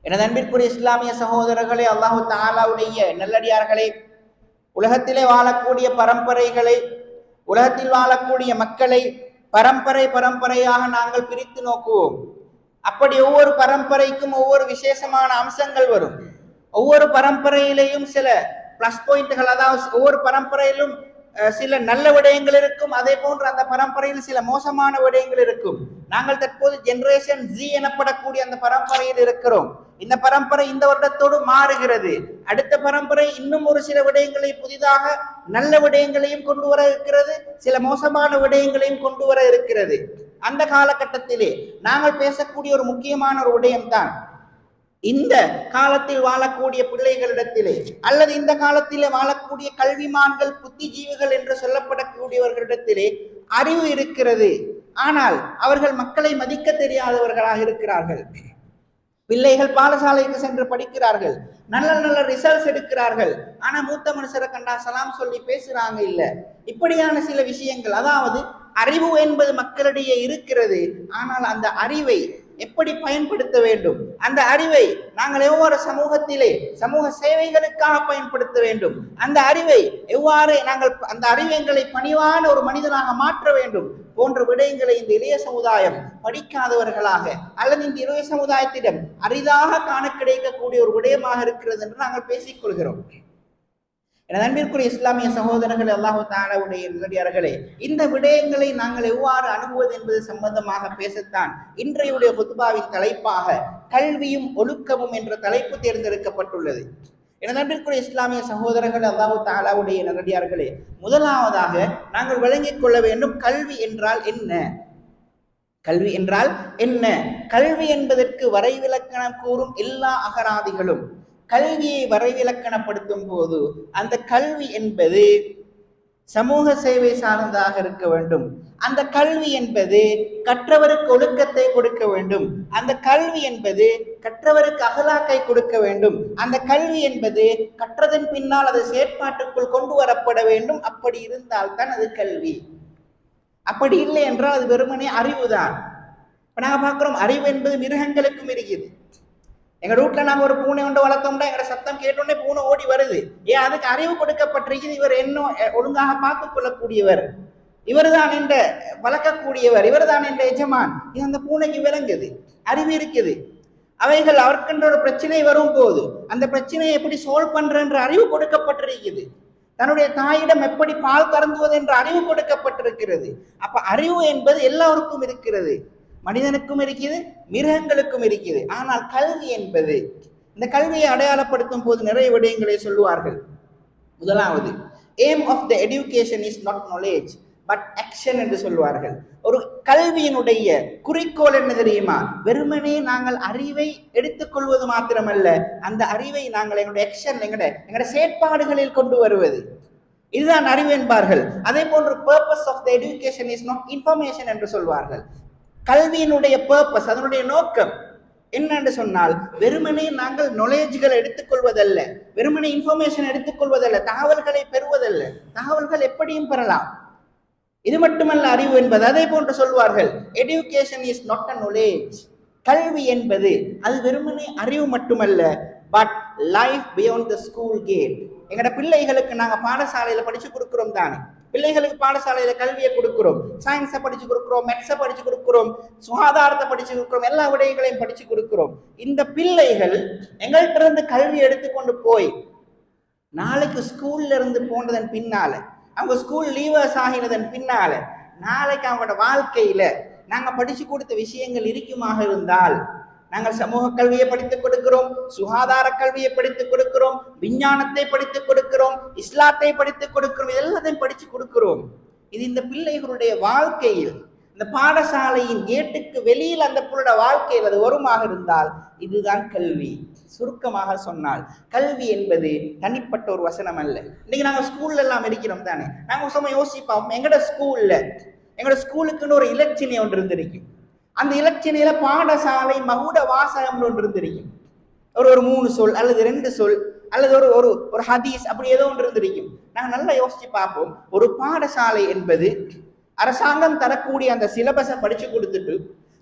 எனது அன்பிற்குரிய இஸ்லாமிய சகோதரர்களே, அல்லாஹு தஆலாவுடைய நல்லடியார்களே, உலகத்திலே வாழக்கூடிய பரம்பரைகளை, உலகத்தில் வாழக்கூடிய மக்களை பரம்பரையாக நாங்கள் பிரித்து நோக்குவோம். அப்படி ஒவ்வொரு பரம்பரைக்கும் ஒவ்வொரு விசேஷமான அம்சங்கள் வரும். ஒவ்வொரு பரம்பரையிலேயும் சில பிளஸ் பாயிண்ட்கள், அதாவது ஒவ்வொரு பரம்பரையிலும் சில நல்ல விடயங்கள் இருக்கும். அதே போன்று அந்த பரம்பரையில் சில மோசமான விடயங்கள் இருக்கும். நாங்கள் தற்போது ஜெனரேஷன் ஜி எனப்படக்கூடிய அந்த பரம்பரையில் இருக்கிறோம். இந்த பரம்பரை இந்த வருடத்தோடு மாறுகிறது. அடுத்த பரம்பரை இன்னும் ஒரு சில விடயங்களை, புதிதாக நல்ல விடயங்களையும் கொண்டு வர இருக்கிறது, சில மோசமான விடயங்களையும் கொண்டு வர இருக்கிறது. அந்த காலகட்டத்திலே நாங்கள் பேசக்கூடிய ஒரு முக்கியமான ஒரு விடயம்தான், இந்த காலத்தில் வாழக்கூடிய பிள்ளைகளிடத்திலே அல்லது இந்த காலத்திலே வாழக்கூடிய கல்விமான்கள், புத்திஜீவிகள் என்று சொல்லப்படக்கூடியவர்களிடத்திலே அறிவு இருக்கிறது. ஆனால் அவர்கள் மக்களை மதிக்க தெரியாதவர்களாக இருக்கிறார்கள். பிள்ளைகள் பாடசாலைக்கு சென்று படிக்கிறார்கள், நல்ல நல்ல ரிசல்ட்ஸ் எடுக்கிறார்கள். ஆனா மூத்த மனுஷரை கண்டா சலாம் சொல்லி பேசுறாங்க இல்ல. இப்படியான சில விஷயங்கள், அதாவது அறிவு என்பது மக்களிடையே இருக்கிறது. ஆனால் அந்த அறிவை எப்படி பயன்படுத்த வேண்டும், அந்த அறிவை நாங்கள் எவ்வாறு சமூகத்திலே சமூக சேவைகளுக்காக பயன்படுத்த வேண்டும், அந்த அறிவை எவ்வாறு நாங்கள் அந்த அறிவை பணிவான ஒரு மனிதனாக மாற்ற வேண்டும் போன்ற விடயங்களை இந்த இளைய சமுதாயம் படிக்காதவர்களாக அல்லது இந்த இளைய சமுதாயத்திடம் அரிதாக காண கிடைக்கக்கூடிய ஒரு விடயமாக இருக்கிறது என்று நாங்கள் பேசிக்கொள்கிறோம். எனது அன்பிற்குரிய இஸ்லாமிய சகோதரர்கள், அல்லாஹு தஆலாவுடைய நல்லடியார்களே, இந்த விடயங்களை நாங்கள் எவ்வாறு அணுகுவது என்பது சம்பந்தமாக பேசத்தான் இன்றையுடைய குத்பாவின் தலைப்பாக கல்வியும் ஒழுக்கமும் என்ற தலைப்பு தேர்ந்தெடுக்கப்பட்டுள்ளது. எனது அன்பிற்குரிய இஸ்லாமிய சகோதரர்கள், அல்லாஹு தஆலாவுடைய நல்லடியார்களே, முதலாவதாக நாங்கள் விளங்கிக் கொள்ள வேண்டும், கல்வி என்றால் என்ன? கல்வி என்றால் என்ன? கல்வி என்பதற்கு வரைவிலக்கணம் கூறும் எல்லா அகராதிகளும் கல்வியை வரைவிலக்கணப்படுத்தும் போது அந்த கல்வி என்பது சமூக சேவை சார்ந்ததாக இருக்க வேண்டும். அந்த கல்வி என்பது கற்றவருக்கு ஒழுக்கத்தை கொடுக்க வேண்டும். அந்த கல்வி என்பது கற்றவருக்கு அகலாக்கை கொடுக்க வேண்டும். அந்த கல்வி என்பது கற்றதன் பின்னால் அது செயற்பாட்டுக்குள் கொண்டு வரப்பட வேண்டும். அப்படி இருந்தால் தான் அது கல்வி. அப்படி இல்லை என்றால் அது வெறுமனே அறிவுதான். இப்ப நாங்க பார்க்கிறோம், அறிவு என்பது மிருகங்களுக்கும் இருக்குது. எங்க வீட்டுல நாங்க ஒரு பூனை ஒன்று வளர்த்தோம்னா எங்க சத்தம் கேட்டோன்னே பூனை ஓடி வருது. ஏன்? அதுக்கு அறிவு கொடுக்கப்பட்டிருக்குது. இவர் என்ன ஒழுங்காக பார்த்துக் கொள்ளக்கூடியவர், இவர் தான் என்ற வளர்க்கக்கூடியவர், இவர் தான் என்ற எஜமான். இது அந்த பூனைக்கு விளங்குது, அறிவு இருக்குது. அவைகள் அவர்கின்ற ஒரு பிரச்சனை வரும் போது அந்த பிரச்சனையை எப்படி சால்வ் பண்றன்ற அறிவு கொடுக்கப்பட்டிருக்குது. தன்னுடைய தாயிடம் எப்படி பால் கறந்துவது என்ற அறிவு கொடுக்கப்பட்டிருக்கிறது. அப்ப அறிவு என்பது எல்லாருக்கும் இருக்கிறது, மனிதனுக்கும் இருக்குது, மிருகங்களுக்கும் இருக்குது. ஆனால் கல்வி என்பது, இந்த கல்வியை அடையாளப்படுத்தும் போது நிறைய விடயங்களை சொல்லுவார்கள். முதலாவது, aim of the education is not knowledge but action என்று சொல்வார்கள். ஒரு கல்வியினுடைய குறிக்கோள் என்ன தெரியுமா? வெறுமனே நாங்கள் அறிவை எடுத்துக்கொள்வது மாத்திரமல்ல, அந்த அறிவை நாங்கள் எங்களுடைய ஆக்ஷன், எங்களுடைய செயற்பாடுகளில் கொண்டு வருவது. இதுதான் அறிவு என்பார்கள். அதே போன்று purpose of the education is not information என்று சொல்வார்கள். கல்வியினுடைய பர்பஸ், அதனுடைய நோக்கம் என்னன்னு சொன்னால், வெறுமனே நாங்கள் நாலேஜ்களை எடுத்துக்கொள்வதல்ல, வெறுமனே இன்ஃபர்மேஷன் எடுத்துக்கொள்வதல்ல, தகவல்களை பெறுவதல்ல. தகவல்கள் எப்படியும் பெறலாம், இது மட்டுமல்ல அறிவு என்பது. அதே போன்று சொல்வார்கள், education is not a knowledge. கல்வி என்பது அது வெறுமனே அறிவு மட்டுமல்ல, but life beyond the school gate. எங்கட பிள்ளைகளுக்கு நாங்க பாடசாலையில படிச்சு கொடுக்கிறோம் தானே, பிள்ளைகளுக்கு பாடசாலையில கல்வியை கொடுக்கிறோம், சயின்ஸை படிச்சு கொடுக்கிறோம், மேத்ஸை படிச்சு கொடுக்கிறோம், சுகாதாரத்தை படிச்சு கொடுக்கிறோம், எல்லா விடயங்களையும் படிச்சு கொடுக்கிறோம். இந்த பிள்ளைகள் எங்கள்கிட்ட இருந்து கல்வி எடுத்துக்கொண்டு போய் நாளைக்கு ஸ்கூல்ல இருந்து போனதன் பின்னால, அவங்க ஸ்கூல் லீவர்ஸ் ஆகினதன் பின்னால, நாளைக்கு அவங்களோட வாழ்க்கையில நாங்க படிச்சு கொடுத்த விஷயங்கள் இருக்குமாக இருந்தால், நாங்கள் சமூக கல்வியை படித்துக் கொடுக்கிறோம், சுகாதார கல்வியை படித்துக் கொடுக்கிறோம், விஞ்ஞானத்தை படித்துக் கொடுக்கிறோம், இஸ்லாத்தை படித்துக் கொடுக்கிறோம், எல்லாத்தையும் படிச்சு கொடுக்கிறோம். இது இந்த பிள்ளைகளுடைய வாழ்க்கையில், இந்த பாடசாலையின் கேட்டுக்கு வெளியில் அந்த பிள்ளையோட வாழ்க்கையில் அது வருமாக இருந்தால் இதுதான் கல்வி. சுருக்கமாக சொன்னால் கல்வி என்பது தனிப்பட்ட ஒரு வசனம் அல்ல. இன்னைக்கு நாங்கள் ஸ்கூல்ல எல்லாம் இருக்கிறோம் தானே, நாங்கள் சும்மா யோசிப்போம், எங்களோட ஸ்கூலுக்குன்னு ஒரு இலட்சணை ஒன்று இருந்திருக்கும். அந்த இலட்சணையில பாடசாலை மகுட வாசகம் ஒன்று இருந்திருக்கும். ஒரு 3 சொல் அல்லது 2 சொல் அல்லது ஒரு ஹதீஸ், அப்படி ஏதோ ஒன்று இருந்திருக்கும். நாங்கள் நல்லா யோசிச்சு பார்ப்போம். ஒரு பாடசாலை என்பது அரசாங்கம் தரக்கூடிய அந்த சிலபஸை படிச்சு கொடுத்துட்டு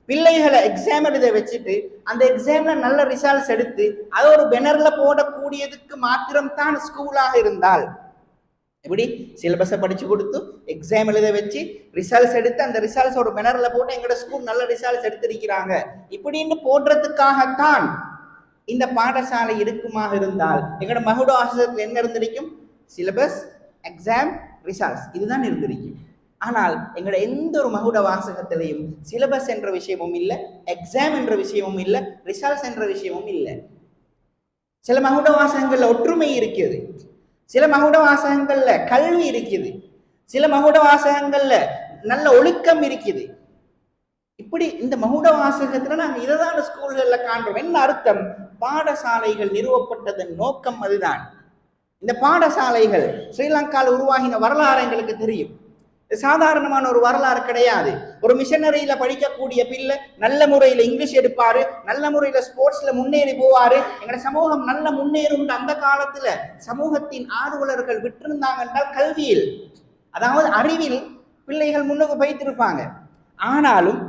பிள்ளைகளை எக்ஸாம் எழுத வச்சுட்டு அந்த எக்ஸாம்ல நல்ல ரிசல்ட்ஸ் எடுத்து அதை ஒரு பெனர்ல போடக்கூடியதுக்கு மாத்திரம்தான் ஸ்கூலாக இருந்தால் எப்படி சிலபஸை படிச்சு கொடுத்து எக்ஸாம் எழுத வச்சு ரிசல்ட்ஸ் எடுத்து அந்த ரிசல்ட்ஸ் ஒரு பெனர்ல போட்டு எங்களோட ஸ்கூல் நல்ல ரிசல்ட்ஸ் எடுத்திருக்கிறாங்க இப்படின்னு போடுறதுக்காகத்தான் இந்த பாடசாலை இருக்குமாக இருந்தால் எங்களோட மகுட ஆசிரியர்கள் என்ன இருந்திருக்கும்? சிலபஸ், எக்ஸாம், ரிசல்ட்ஸ் இதுதான் இருந்திருக்கும். ஆனால் எங்களோட எந்த ஒரு மகுட வாசகத்திலையும் சிலபஸ் என்ற விஷயமும் இல்லை, எக்ஸாம் என்ற விஷயமும் இல்லை, ரிசல்ட்ஸ் என்ற விஷயமும் இல்லை. சில மகுட வாசகங்கள்ல ஒற்றுமை இருக்குது, சில மகுட வாசகங்கள்ல கல்வி இருக்குது, சில மகுட வாசகங்கள்ல நல்ல ஒழுக்கம் இருக்குது. இப்படி இந்த மகுட வாசகத்துல நாங்கள் இதைதான் ஸ்கூல்கள்ல காண்றோம். என்ன அர்த்தம்? பாடசாலைகள் நிறுவப்பட்டதன் நோக்கம் அதுதான். இந்த பாடசாலைகள் ஸ்ரீலங்காவில் உருவாகின வரலாறு எங்களுக்கு தெரியும். சாதாரணமான ஒரு வரலாறு கிடையாது. ஒரு மிஷனரியில படிக்கக்கூடிய பிள்ளை நல்ல முறையில இங்கிலீஷ் எடுப்பாரு, நல்ல முறையில ஸ்போர்ட்ஸ்ல முன்னேறி போவாரு, எங்களோட சமூகம் நல்ல முன்னேறும். அந்த காலத்துல சமூகத்தின் ஆர்வலர்கள் விட்டிருந்தாங்க என்றால் கல்வியில், அதாவது அறிவில் பிள்ளைகள் முன்னுக்கு வைத்திருப்பாங்க. ஆனாலும்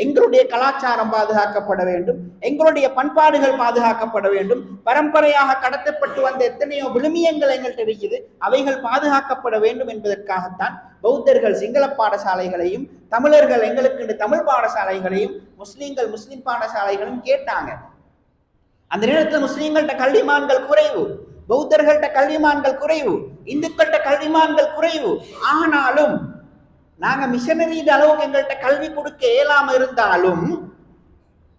எங்களுடைய கலாச்சாரம் பாதுகாக்கப்பட வேண்டும், எங்களுடைய பண்பாடுகள் பாதுகாக்கப்பட வேண்டும். பரம்பரையாக கடத்தப்பட்டு வந்த எத்தனையோ விழுமியங்கள் எங்கள்கிட்ட இருக்குது, அவைகள் பாதுகாக்கப்பட வேண்டும் என்பதற்காகத்தான் பௌத்தர்கள் சிங்கள பாடசாலைகளையும், தமிழர்கள் எங்களுக்கு தமிழ் பாடசாலைகளையும், முஸ்லீம்கள் முஸ்லிம் பாடசாலைகளும் கேட்டாங்க. அந்த நேரத்தில் முஸ்லீம்கள்ட்ட கல்விமான்கள் குறைவு, பௌத்தர்கள்ட்ட கல்விமான்கள் குறைவு, இந்துக்கள்கிட்ட கல்விமான்கள் குறைவு. ஆனாலும் நாங்க மிஷனரி அளவுக்கு எங்கள்கிட்ட கல்வி கொடுக்க இயலாம இருந்தாலும்,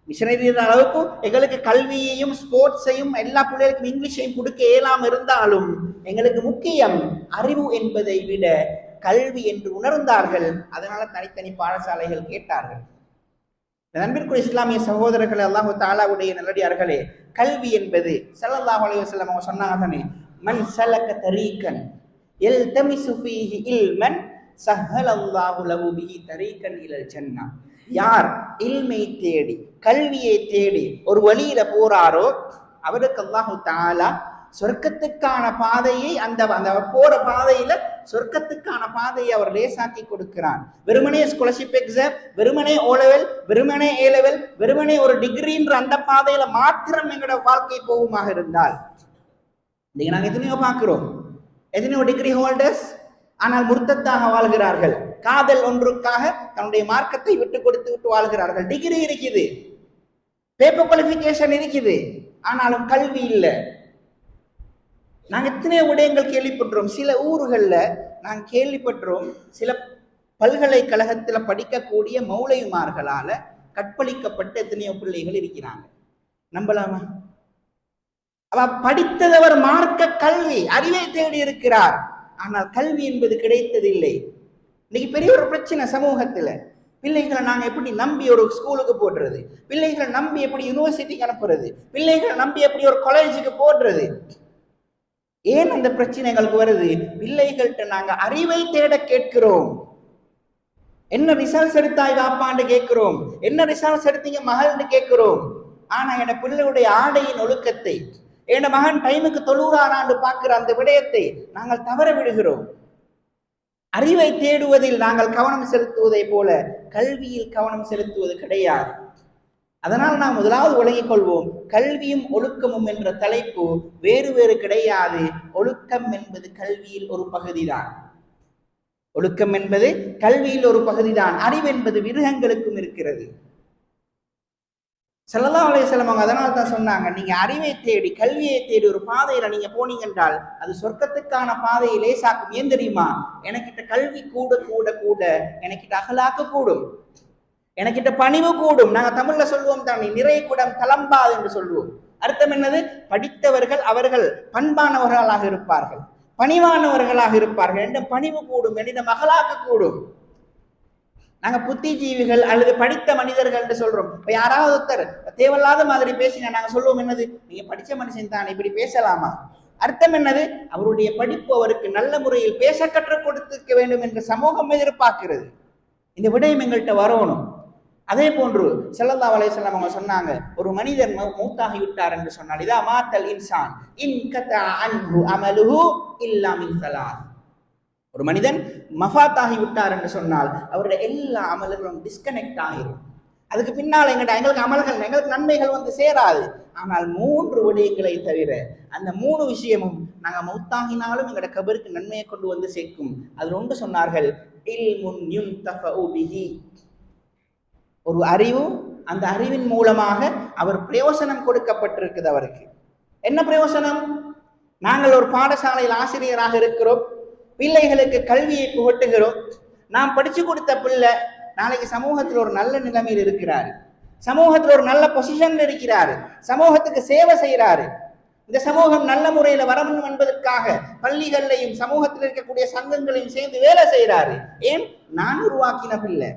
மிஷனரி அளவுக்கு எங்களுக்கு கல்வியையும் ஸ்போர்ட்ஸையும் எல்லா பிள்ளைகளுக்கும் இங்கிலீஷையும் கொடுக்க இயலாம இருந்தாலும் எங்களுக்கு முக்கியம் அறிவு என்பதை விட கல்வி என்று உணர்ந்தார்கள். அதனால தனித்தனி பாடசாலைகள் கேட்டார்கள். நண்பிற்குரிய இஸ்லாமிய சகோதரர்களே, அல்லாஹு தஆலாவுடைய நல்லடியார்களே, கல்வி என்பது ஸல்லல்லாஹு அலைஹி வஸல்லம் அவங்க சொன்னாங்க, மன் ஸலக தரீகன் யல்தமிசு ஃபீஹி இல்மன் ஸஹ்ஹலல்லாஹு லஹு பிஹி தரீகன் இலல் ஜன்னah. யார் இல்மை தேடி கல்வியை தேடி ஒரு வழியில போறாரோ அவருக்கு அல்லாஹு தஆலா சொர்க்கத்துக்கான பாதையை அந்த போற பாதையில சொர்க்கத்துக்கான பாதையை அவர் லேசாக்கி கொடுக்கிறான். வெறுமனே ஸ்காலர்ஷிப் எக்ஸாம், வெறுமனே ஓ லெவல், வெறுமனே ஏ லெவல், வெறுமனே ஒரு டிகிரின்ற அந்த பாதையில மாத்திரம் எங்களோட வாழ்க்கை போகுமாக இருந்தால், இன்னைக்கு நாங்க எத்தனையோ பார்க்கிறோம், எத்தனையோ டிகிரி ஹோல்டர்ஸ் ஆனால் முர்த்தத்தாக வாழ்கிறார்கள். காதல் ஒன்றுக்காக தன்னுடைய மார்க்கத்தை விட்டு கொடுத்து விட்டு வாழ்கிறார்கள். டிகிரி இருக்குது, பேப்பர் குவாலிஃபிகேஷன் இருக்குது, ஆனாலும் கல்வி இல்லை. நாங்கள் எத்தனையோ விடயங்கள் கேள்விப்பட்டோம். சில ஊர்களில் நாங்கள் கேள்விப்பட்டோம், சில பல்கலைக்கழகத்தில் படிக்கக்கூடிய மௌலைமார்களால கற்பழிக்கப்பட்ட எத்தனையோ பிள்ளைகள் இருக்கிறாங்க. நம்பலாமா? அவ படித்ததவர் மார்க்க கல்வி அறிவை தேடி இருக்கிறார், ஆனால் கல்வி என்பது கிடைத்ததில்லை. இன்னைக்கு பெரிய ஒரு பிரச்சனை சமூகத்துல. பிள்ளைகளை நாங்க எப்படி நம்பி ஒரு ஸ்கூலுக்கு போடுறது, பிள்ளைகளை நம்பி எப்படி யூனிவர்சிட்டிக்கு அனுப்புறது, பிள்ளைகளை நம்பி எப்படி ஒரு காலேஜுக்கு போடுறது? ஏன் அந்த பிரச்சனைகளுக்கு வருது? பிள்ளைகள்கிட்ட நாங்க அறிவை தேட கேட்கிறோம். என்ன ரிசல்ட்ஸ் எடுத்தாய் வாப்பான்னு கேட்கிறோம், என்ன ரிசல்ட்ஸ் எடுத்தீங்க மகள்னு கேட்கிறோம். ஆனா என் பிள்ளையுடைய ஆடையின் ஒழுக்கத்தை, என் மகன் டைமுக்கு தொழுகிறாரான்னு பார்க்கிற அந்த விடயத்தை நாங்கள் தவற விடுகிறோம். அறிவை தேடுவதில் நாங்கள் கவனம் செலுத்துவதை போல கல்வியில் கவனம் செலுத்துவது கிடையாது. அதனால் நாம் முதலாவது விளங்கிக் கொள்வோம், கல்வியும் ஒழுக்கமும் என்ற தலைப்பு வேறு வேறு கிடையாது. ஒழுக்கம் என்பது கல்வியில் ஒரு பகுதிதான். ஒழுக்கம் என்பது கல்வியில் ஒரு பகுதிதான். அறிவு என்பது மிருகங்களுக்கும் இருக்கிறது. ஸல்லல்லாஹு அலைஹி வஸல்லம் அவங்க அதனால தான் சொன்னாங்க, நீங்க அறிவை தேடி கல்வியை தேடி ஒரு பாதையில நீங்க போனீங்க என்றால் அது சொர்க்கத்துக்கான பாதையை லேசாக்கும். ஏன் தெரியுமா? எனக்கிட்ட கல்வி கூட கூட கூட எனக்கிட்ட அகலாக்க கூடும், எனக்கிட்ட பணிவு கூடும். நாங்க தமிழ்ல சொல்லுவோம் தானே, நிறை குடம் தளம்பாது என்று சொல்லுவோம். அர்த்தம் என்னது? படித்தவர்கள் அவர்கள் பண்பானவர்களாக இருப்பார்கள், பணிவானவர்களாக இருப்பார்கள், என்னிடம் பணிவு கூடும், என்னிடம் அகலாக்க கூடும். நாங்க புத்திஜீவிகள் அல்லது படித்த மனிதர்கள் என்று சொல்றோம். இப்ப யாராவது ஒருத்தர் தேவையில்லாத மாதிரி பேசினா நாங்க சொல்லுவோம் என்னது, நீங்க படிச்ச மனுஷன் தான், இப்படி பேசலாமா? அர்த்தம் என்னது? அவருடைய படிப்பு அவருக்கு நல்ல முறையில் பேச கற்றுக் கொடுத்துக்க வேண்டும் என்று சமூகம் எதிர்பார்க்கிறது. இந்த விடயம் எங்கள்கிட்ட வரணும். அதே போன்று ஸல்லல்லாஹு அலைஹி வஸல்லம் அவங்க சொன்னாங்க, ஒரு மனிதன் மௌத்தாகி விட்டார் என்று சொன்னால், இதா மாத்தல் இன்சான் இன் கதா அன்ஹு அமலுஹு இல்லா மின் ஸலாத். ஒரு மனிதன் மஃபாத் ஆகி விட்டார் என்று சொன்னால் அவருடைய எல்லா அமல்களும் டிஸ்கனெக்ட் ஆகிரும். அதுக்கு பின்னால் எங்களுக்கு அமல்கள், எங்களுக்கு நன்மைகள் வந்து சேராது. ஆனால் 3 விடயங்களை தவிர அந்த 3 விஷயமும் நாங்கள் மௌத்தாகினாலும் எங்களோட கபருக்கு நன்மையை கொண்டு வந்து சேர்க்கும். அதில் ஒன்று சொன்னார்கள், இல்முன் யுன்தஃபஉ பிஹி, ஒரு அறிவு, அந்த அறிவின் மூலமாக அவர் பிரயோசனம் கொடுக்கப்பட்டிருக்குது. அவருக்கு என்ன பிரயோசனம்? நாங்கள் ஒரு பாடசாலையில் ஆசிரியராக இருக்கிறோம், பிள்ளைகளுக்கு கல்வியை புகட்டுகிறோம். நாம் படிச்சு கொடுத்த பிள்ளை நாளைக்கு சமூகத்தில் ஒரு நல்ல நிலைமையில் இருக்கிறாரு, சமூகத்தில் ஒரு நல்ல பொசிஷன்ல இருக்கிறாரு, சமூகத்துக்கு சேவை செய்யறாரு. இந்த சமூகம் நல்ல முறையில வரணும் என்பதற்காக பள்ளிகளையும் சமூகத்தில் இருக்கக்கூடிய சங்கங்களையும் சேர்ந்து வேலை செய்யறாரு. ஏன்? நான் உருவாக்கின பிள்ளை.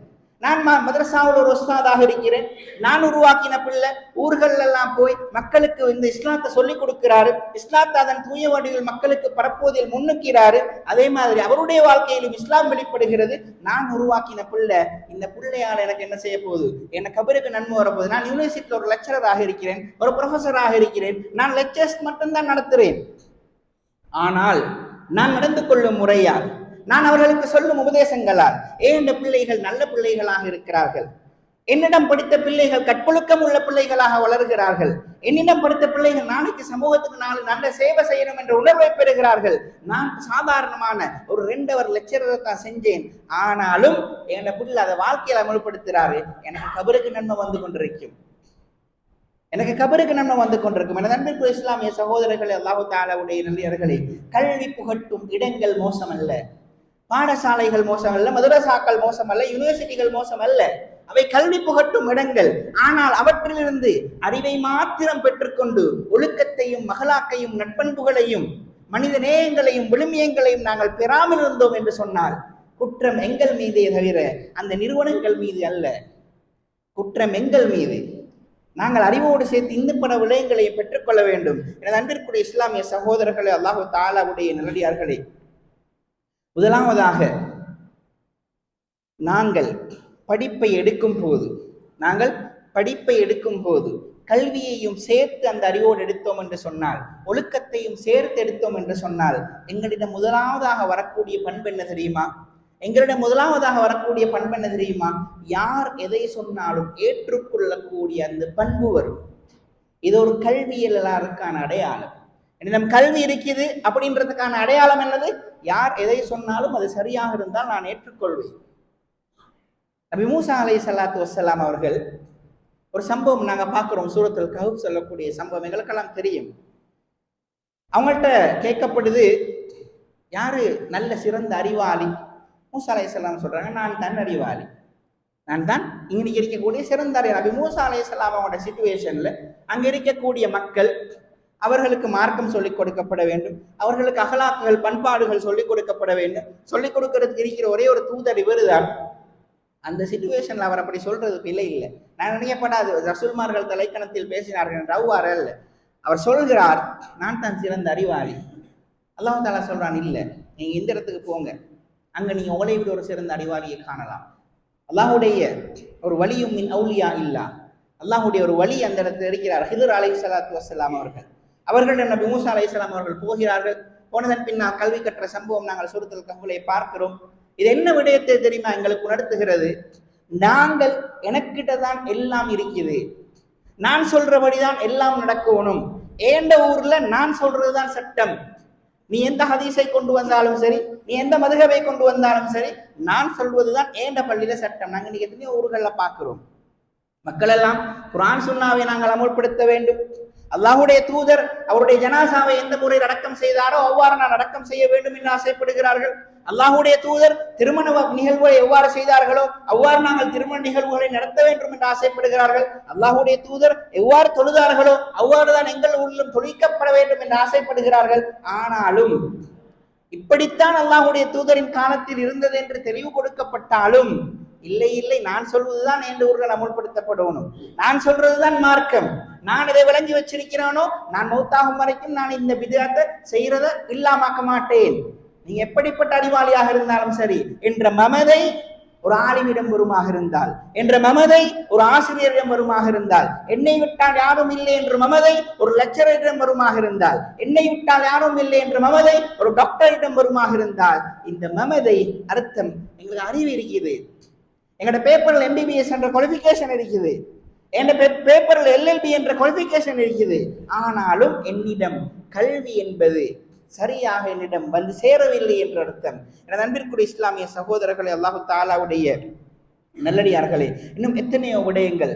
நான் மதரசாவில் ஒரு உஸ்தாதாக இருக்கிறேன், நான் உருவாக்கின பிள்ளை ஊர்கள் எல்லாம் போய் மக்களுக்கு இந்த இஸ்லாத்தை சொல்லிக் கொடுக்கிறாரு, இஸ்லாத்தை அதன் தூய வடிவில் மக்களுக்கு பரப்புவதில் முன்னுக்கிறாரு. அதே மாதிரி அவருடைய வாழ்க்கையிலும் இஸ்லாம் வெளிப்படுகிறது. நான் உருவாக்கின பிள்ளை, இந்த பிள்ளையால் எனக்கு என்ன செய்ய போகுது? என்ன கபருக்கு நன்மை வரப்போகுது. நான் யூனிவர்சிட்டியில் ஒரு லெக்சரராக இருக்கிறேன், ஒரு ப்ரொஃபஸராக இருக்கிறேன், நான் லெக்சர்ஸ் மட்டும்தான் நடத்துறேன். ஆனால் நான் நடந்து கொள்ளும் முறையால், நான் அவர்களுக்கு சொல்லும் உபதேசங்களால் ஏன் பிள்ளைகள் நல்ல பிள்ளைகளாக இருக்கிறார்கள், என்னிடம் படித்த பிள்ளைகள் கற்பொழுக்கம் உள்ள பிள்ளைகளாக வளர்கிறார்கள், என்னிடம் படித்த பிள்ளைகள் நாளைக்கு சமூகத்துக்கு நல்ல சேவை செய்யணும் என்ற உணர்வை பெறுகிறார்கள். நான் சாதாரணமான ஒரு 2 அவர் லெக்சரரை தான் செஞ்சேன், ஆனாலும் என் பிள்ளை அதை வாழ்க்கையில் அமல்படுத்துறாரு, எனக்கு கபருக்கு நன்மை வந்து கொண்டிருக்கும், எனக்கு கபருக்கு நன்மை வந்து கொண்டிருக்கும். எனது அன்பிற்கு இஸ்லாமிய சகோதரர்களே, அல்லாஹு தஆலாவுடைய நல்லடியார்களே, கல்வி புகட்டும் இடங்கள் மோசம் அல்ல, பாடசாலைகள் மோசம் அல்ல, மதரசாக்கள் மோசம் அல்ல, யூனிவர்சிட்டிகள் மோசம் அல்ல, அவை கல்வி புகட்டும் இடங்கள். ஆனால் அவற்றிலிருந்து அறிவை மாத்திரம் பெற்றுக்கொண்டு ஒழுக்கத்தையும் மகளாக்கையும் நட்பண்புகளையும் மனித நேயங்களையும் விழுமியங்களையும் நாங்கள் பெறாமல் இருந்தோம் என்று சொன்னால் குற்றம் எங்கள் மீதே தவிர அந்த நிறுவனங்கள் மீது அல்ல. குற்றம் எங்கள் மீது. நாங்கள் அறிவோடு சேர்த்து இந்த பல விடயங்களையும் பெற்றுக்கொள்ள வேண்டும். எனது அன்பிற்குரிய இஸ்லாமிய சகோதரர்களே, அல்லாஹு தஆலாவுடைய நல்லடியார்களே, முதலாவதாக நாங்கள் படிப்பை எடுக்கும் போது கல்வியையும் சேர்த்து அந்த அறிவோடு எடுத்தோம் என்று சொன்னால், ஒழுக்கத்தையும் சேர்த்து எடுத்தோம் என்று சொன்னால், எங்களிடம் முதலாவதாக வரக்கூடிய பண்பு என்ன தெரியுமா? யார் எதை சொன்னாலும் ஏற்றுக்கொள்ளக்கூடிய அந்த பண்பு வரும். இது ஒரு கல்வியலாருக்கான அடையாளம். என்னிடம் கல்வி இருக்குது அப்படின்றதுக்கான அடையாளம் என்னது? யார் எதை சொன்னாலும் அது சரியாக இருந்தால் நான் ஏற்றுக்கொள்வேன். நபி மூசா அலைஹிஸ்ஸலாத்து வஸ்ஸலாம் அவர்கள் ஒரு சம்பவம் நாங்க பார்க்கிறோம், சூரத்துல் கஹஃப் சொல்லக்கூடிய சம்பவம் எங்களுக்கெல்லாம் தெரியும். அவங்கள்ட்ட கேட்கப்படுது, யாரு நல்ல சிறந்த அறிவாளி? மூசா அலைஹிஸ்ஸலாம் சொல்றாங்க, நான் தான் அறிவாளி, நான் தான் இன்னைக்கு இருக்கக்கூடிய சிறந்த அறிவாளி. நபி மூசா அலைஹிஸ்ஸலாம் அவங்களோட சிச்சுவேஷன்ல அங்க இருக்கக்கூடிய மக்கள், அவர்களுக்கு மார்க்கம் சொல்லிக் கொடுக்கப்பட வேண்டும், அவர்களுக்கு அகலாக்குகள் பண்பாடுகள் சொல்லிக் கொடுக்கப்பட வேண்டும். சொல்லிக் கொடுக்கறதுக்கு இருக்கிற ஒரே ஒரு தூதர் இவருதான். அந்த சிச்சுவேஷன்ல அவர் அப்படி சொல்றது பிழை இல்லை. நான் நினைக்கப்படாது ரசூல்மார்கள் தலைக்கணத்தில் பேசினார்கள் என்று அவ்வாறு அல்ல. அவர் சொல்கிறார், நான் தான் சிறந்த அறிவாளி. அல்லாஹ் தஆலா சொல்றான், இல்லை, நீங்க இந்த இடத்துக்கு போங்க, அங்க நீங்க உங்களை விட ஒரு சிறந்த அறிவாளியை காணலாம். அல்லாஹுடைய ஒரு வலியும் மின் அவுலியா இல்லா, அல்லாஹுடைய ஒரு வலி அந்த இடத்துல இருக்கிறார். ஹிதர் அலைஹிஸ்ஸலாத்து வஸ்ஸலாம் அவர்கள் நபி மூசா அலைஹிஸ்ஸலாம் அவர்கள் போகிறார்கள். போனதன் பின்னால் கல்வி கற்ற சம்பவம் நாங்கள் சூரத்துல் கஹ்ஃபிலே பார்க்கிறோம். இது என்ன விடயத்தை தெரியுமா எங்களுக்கு உணர்த்துகிறது? நாங்கள் எனக்கிட்ட தான் எல்லாம் இருக்குது, நான் சொல்றபடிதான் எல்லாம் நடக்கணும், ஏண்ட ஊர்ல நான் சொல்றதுதான் சட்டம். நீ எந்த ஹதீஸை கொண்டு வந்தாலும் சரி, நீ எந்த மதுஹபை கொண்டு வந்தாலும் சரி, நான் சொல்வதுதான் ஏண்ட பள்ளியில சட்டம். நாங்கள் இன்னைக்கு எத்தனையோ ஊர்கள்ல பார்க்கிறோம், மக்கள் எல்லாம் குர்ஆன் சுன்னாவை நாங்கள் அமல்படுத்த வேண்டும், அல்லாஹுடைய தூதர் அவருடைய ஜனாசாவை எந்த முறையில் அடக்கம் செய்தாரோ அவ்வாறு நான் அடக்கம் செய்ய வேண்டும் என்று ஆசைப்படுகிறார்கள். அல்லாஹுடைய தூதர் திருமண நிகழ்வுகளை எவ்வாறு செய்தார்களோ அவ்வாறு நாங்கள் திருமண நிகழ்வுகளை நடத்த வேண்டும் என்று ஆசைப்படுகிறார்கள். அல்லாஹுடைய தூதர் எவ்வாறு தொழுதார்களோ அவ்வாறு தான் எங்கள் ஊரிலும் தொழிக்கப்பட வேண்டும் என்று ஆசைப்படுகிறார்கள். ஆனாலும் இப்படித்தான் அல்லாஹுடைய தூதரின் காலத்தில் இருந்தது என்று தெளிவு கொடுக்கப்பட்டாலும், இல்லை, நான் சொல்வதுதான் என் ஊர்கள் அமுல்படுத்தப்படணும், நான் சொல்றதுதான் மார்க்கம், நான் இதை விளங்கி வச்சிருக்கிறானோ நான் மௌத்தாகும் வரைக்கும் நான் இந்த பித்அத்தை செய்யறத இல்லாமாக்க மாட்டேன், நீங்க எப்படிப்பட்ட அறிவாளியாக இருந்தாலும் சரி என்ற மமதை ஒரு ஆலிமிடம் வருமாக இருந்தால், என்ற மமதை ஒரு ஆசிரியரிடம் வருமாக இருந்தால், என்னை விட்டால் யாரும் இல்லை என்ற மமதை ஒரு லெக்சரரிடம் வருமாக இருந்தால், என்னை விட்டால் யாரும் இல்லை என்ற மமதை ஒரு டாக்டரிடம் வருமாக இருந்தால், இந்த மமதை அர்த்தம் எங்களுக்கு அறிவு இருக்குது, எங்கட பேப்பர்ல எம்பிபிஎஸ் என்ற குவாலிஃபிகேஷன் இருக்குது, என் பேப்பர்ல எல்எல்பி என்ற குவாலிஃபிகேஷன் இருக்குது. ஆனாலும் என்னிடம் கல்வி என்பது சரியாக என்னிடம் வந்து சேரவில்லை என்ற அர்த்தம். எனது அன்பிற்குரிய இஸ்லாமிய சகோதரர்களே, அல்லாஹு தாலாவுடைய நல்லடியார்களே, இன்னும் எத்தனையோ விடயங்கள்.